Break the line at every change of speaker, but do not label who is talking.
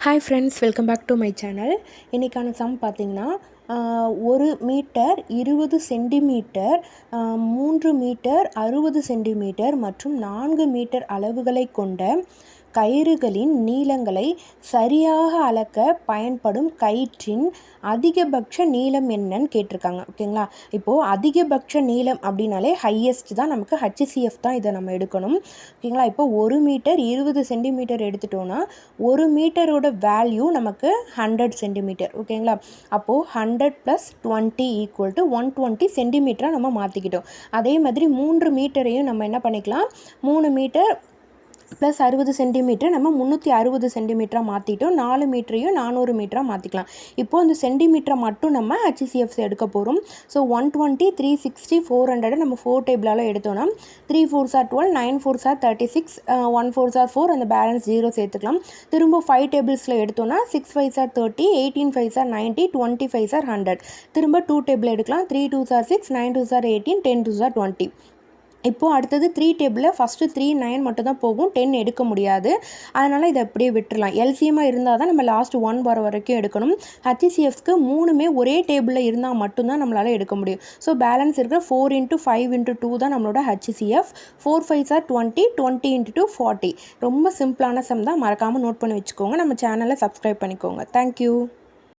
Hi friends, welcome back to my channel. இன்றைக்கான சம் பார்த்திங்கன்னா 1 மீட்டர் 20 சென்டிமீட்டர், 3 மீட்டர் 60 சென்டிமீட்டர் மற்றும் 4 மீட்டர் அளவுகளை கொண்ட கயிறுகளின் நீளங்களை சரியாக அளக்க பயன்படும் கயிற்றின் அதிகபட்ச நீளம் என்னன்னு கேட்டிருக்காங்க. ஓகேங்களா? இப்போது அதிகபட்ச நீளம் அப்படின்னாலே ஹையஸ்ட் தான், நமக்கு HCF தான் இதை நம்ம எடுக்கணும். ஓகேங்களா? இப்போ 1 மீட்டர் 20 சென்டிமீட்டர் எடுத்துட்டோன்னா 1 மீட்டரோட வேல்யூ நமக்கு 100 சென்டிமீட்டர். ஓகேங்களா? அப்போது 100 + 20 = 120 சென்டிமீட்டராக நம்ம மாற்றிக்கிட்டோம். அதே மாதிரி 3 மீட்டரையும் நம்ம என்ன பண்ணிக்கலாம், 3 மீட்டர் + 60 சென்டிமீட்டர் நம்ம 360 சென்டிமீட்டராக மாற்றிட்டோம். 4 மீட்டரையும் 400 மீட்டராக மாற்றிக்கலாம். இப்போது அந்த சென்டிமீட்டரை மட்டும் நம்ம HCF எடுக்க போகிறோம். ஸோ 120, 360, 400 நம்ம 4 டேபிளால் எடுத்தோன்னா 3 4s are 12, 9 4s are 36, 1 4s are 4, அந்த பேலன்ஸ் 0 சேர்த்துக்கலாம். திரும்ப 5 டேபிள்ஸில் எடுத்தோன்னா 6 5s are 30, 18 5s are 90, 20 5s are 100. திரும்ப 2 டேபிள் எடுக்கலாம். 3 2s are 6, 9 2s are 18, 10 2s are 20. இப்போது அடுத்தது 3 டேபிளில் ஃபஸ்ட்டு 3 9 மட்டும் தான் போகும், 10 எடுக்க முடியாது. அதனால் இதை அப்படியே விட்டுடலாம். எல்சிஎம்மாக இருந்தால் தான் நம்ம லாஸ்ட் 1 வர வரைக்கும் எடுக்கணும். HCFக்கு 3மே ஒரே டேபிளில் இருந்தால் மட்டும்தான் நம்மளால் எடுக்க முடியும். ஸோ பேலன்ஸ் இருக்கிற 4 × 5 × 2 தான் நம்மளோட HCF. 4 5s are 20, 20 × 2 40. ரொம்ப சிம்பிளான சம் தான், மறக்காமல் நோட் பண்ணி வச்சுக்கோங்க. நம்ம சேனலை சப்ஸ்கிரைப் பண்ணிக்கோங்க. தேங்க்யூ.